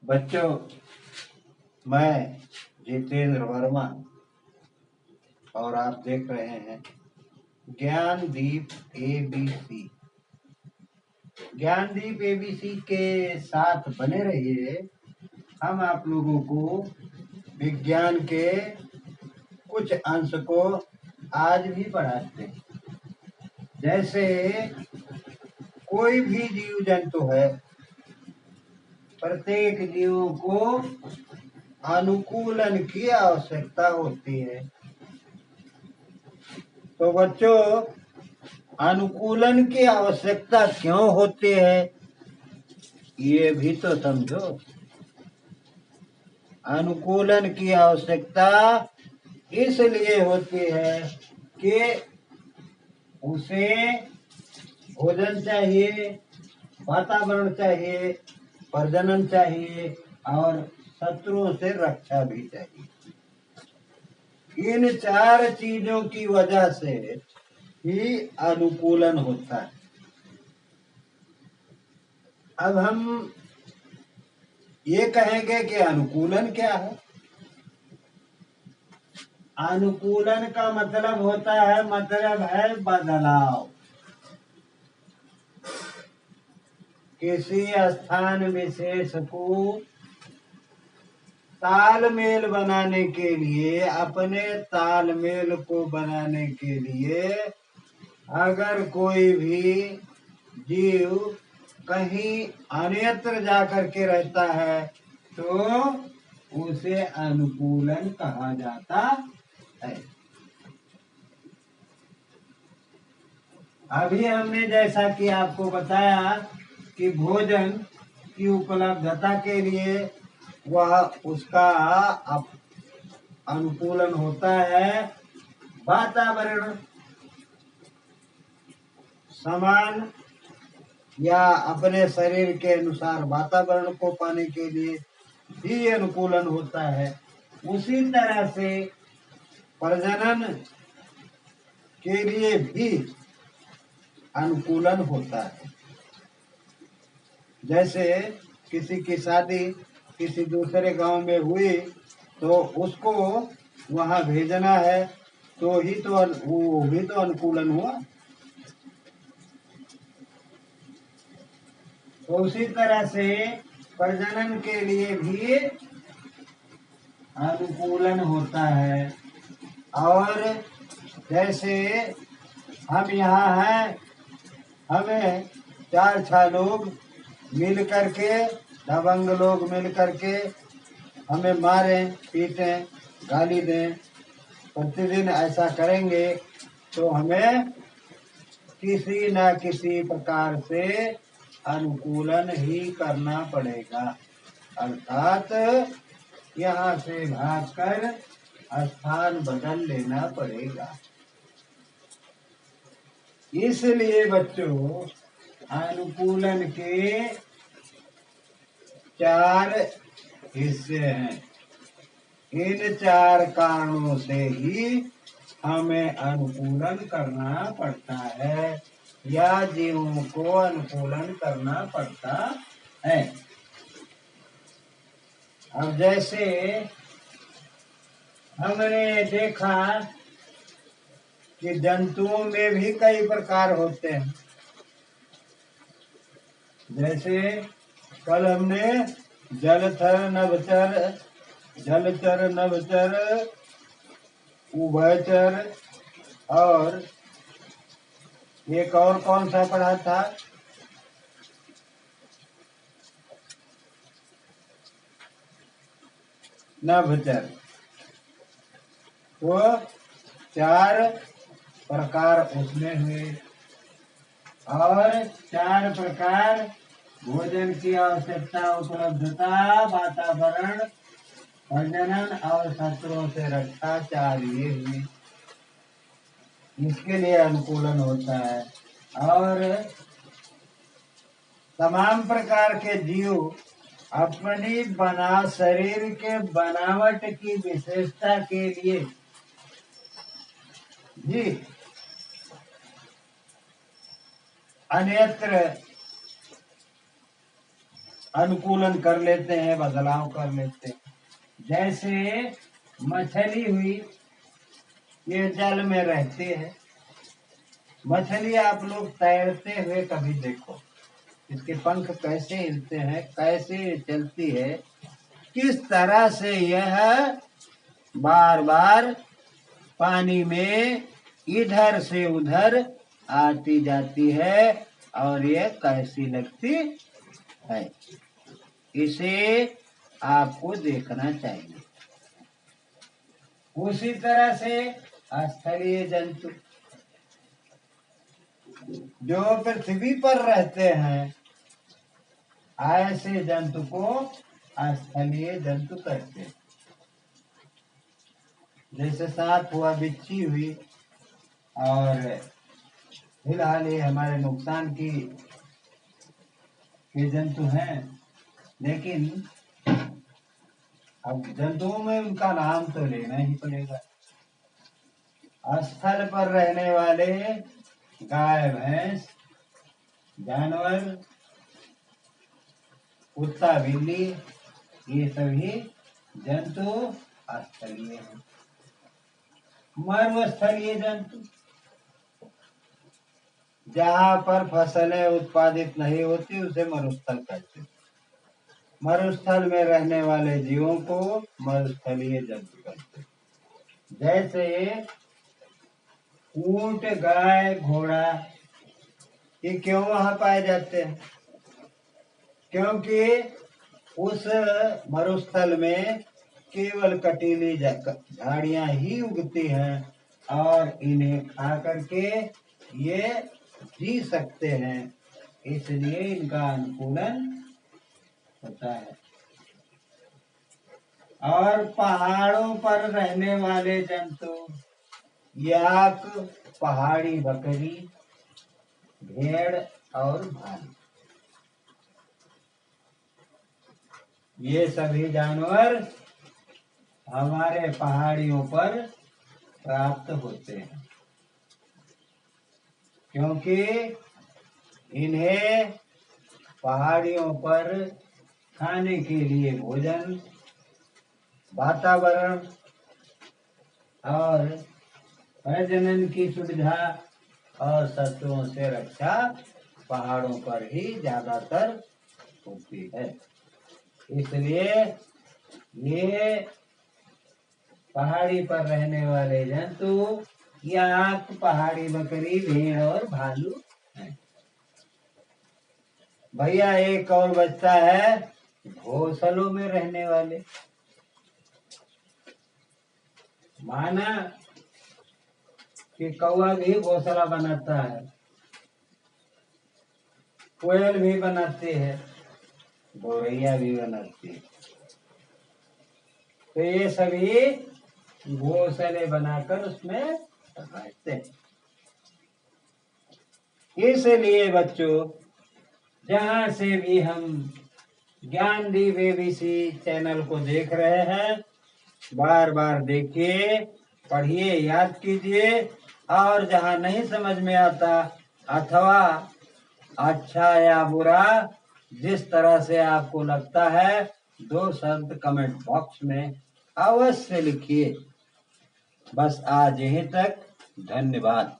बच्चों, मैं जितेंद्र वर्मा और आप देख रहे हैं ज्ञानदीप एबीसी। ज्ञानदीप एबीसी के साथ बने रहिए। हम आप लोगों को विज्ञान के कुछ अंश को आज भी पढ़ाते हैं। जैसे कोई भी जीव जंतु है, प्रत्येक जीव को अनुकूलन की आवश्यकता होती है। तो बच्चों, अनुकूलन की आवश्यकता क्यों होती है, ये भी तो समझो। अनुकूलन की आवश्यकता इसलिए होती है कि उसे भोजन चाहिए, वातावरण चाहिए, प्रजनन चाहिए और शत्रुओं से रक्षा भी चाहिए। इन चार चीजों की वजह से ही अनुकूलन होता है। अब हम ये कहेंगे कि अनुकूलन क्या है। अनुकूलन का मतलब होता है, मतलब है बदलाव। किसी स्थान विशेष को तालमेल बनाने के लिए, अपने तालमेल को बनाने के लिए अगर कोई भी जीव कहीं अन्यत्र जाकर के रहता है तो उसे अनुकूलन कहा जाता है। अभी हमने जैसा कि आपको बताया कि भोजन की उपलब्धता के लिए वह उसका अनुकूलन होता है। वातावरण समान या अपने शरीर के अनुसार वातावरण को पाने के लिए भी अनुकूलन होता है। उसी तरह से प्रजनन के लिए भी अनुकूलन होता है। जैसे किसी की शादी किसी दूसरे गांव में हुई तो उसको वहां भेजना है, तो ही तो वो भी तो अनुकूलन हुआ। तो उसी तरह से प्रजनन के लिए भी अनुकूलन होता है। और जैसे हम यहाँ हैं, हमें 4-6 लोग मिल करके, दबंग लोग मिल करके हमें मारें, पीटें, गाली दें, प्रतिदिन ऐसा करेंगे तो हमें किसी न किसी प्रकार से अनुकूलन ही करना पड़ेगा। अर्थात यहाँ से भागकर स्थान बदल लेना पड़ेगा। इसलिए बच्चों, अनुकूलन के 4 हिस्से हैं। इन 4 कारणों से ही हमें अनुकूलन करना पड़ता है या जीवों को अनुकूलन करना पड़ता है। अब जैसे हमने देखा कि जंतुओं में भी कई प्रकार होते हैं। जैसे कल हमने जलचर, नभचर, उभयचर और एक और कौन सा पढ़ा था, नभचर। वो 4 प्रकार उसमें हुए और 4 प्रकार भोजन की आवश्यकता, उपलब्धता, वातावरण, प्रजनन और शत्रुओं से रक्षा, 4 ये हुए। इसके लिए अनुकूलन होता है। और तमाम प्रकार के जीव अपनी शरीर के बनावट की विशेषता के लिए जी अन्यत्र अनुकूलन कर लेते हैं, बदलाव कर लेते हैं। जैसे मछली हुई, ये जल में रहती है। मछली आप लोग तैरते हुए कभी देखो, इसके पंख कैसे हिलते हैं, कैसे चलती है, किस तरह से यह बार बार पानी में इधर से उधर आती जाती है और यह कैसी लगती है, इसे आपको देखना चाहिए। उसी तरह से स्थलीय जंतु जो पृथ्वी पर रहते हैं, ऐसे जंतु को स्थलीय जंतु कहते हैं। जैसे सांप हुआ, बिच्छी हुई, और फिलहाल ये हमारे नुकसान की ये जंतु हैं, लेकिन अब जंतुओं में उनका नाम तो लेना ही पड़ेगा। स्थल पर रहने वाले गाय, भैंस, जानवर, कुत्ता, बिल्ली, ये सभी जंतु स्थलीय हैं। मरुस्थलीय जंतु, जहाँ पर फसलें उत्पादित नहीं होती उसे मरुस्थल कहते हैं। मरुस्थल में रहने वाले जीवों को मरुस्थलीय जंतु कहते हैं। जैसे ऊंट, गाय, घोड़ा, ये क्यों वहां पाए जाते हैं? क्योंकि उस मरुस्थल में केवल कटीली झाड़ियां ही उगती हैं और इन्हें खा करके ये जी सकते हैं, इसलिए इनका अनुकूलन होता है। और पहाड़ों पर रहने वाले जंतु, याक, पहाड़ी बकरी, भेड़ और भालू, ये सभी जानवर हमारे पहाड़ियों पर प्राप्त होते हैं, क्योंकि इन्हें पहाड़ियों पर खाने के लिए भोजन, वातावरण और प्रजनन की सुविधा और शत्रुओं से रक्षा पहाड़ों पर ही ज्यादातर होती है। इसलिए ये पहाड़ी पर रहने वाले जंतु याक, पहाड़ी बकरी, भेड़ और भालू हैं। भैया एक और बचता है घोंसलों में रहने वाले। माना कि कौवा भी घोंसला बनाता है, कोयल भी बनाती है, गौरैया भी बनाती है, तो ये सभी घोंसले बनाकर उसमें रहते हैं। इसलिए बच्चों, जहां से भी हम ज्ञानदीप ABC चैनल को देख रहे हैं, बार बार देखिए, पढ़िए, याद कीजिए, और जहां नहीं समझ में आता अथवा अच्छा या बुरा जिस तरह से आपको लगता है, 2 शब्द कमेंट बॉक्स में अवश्य लिखिए। बस आज यहीं तक, धन्यवाद।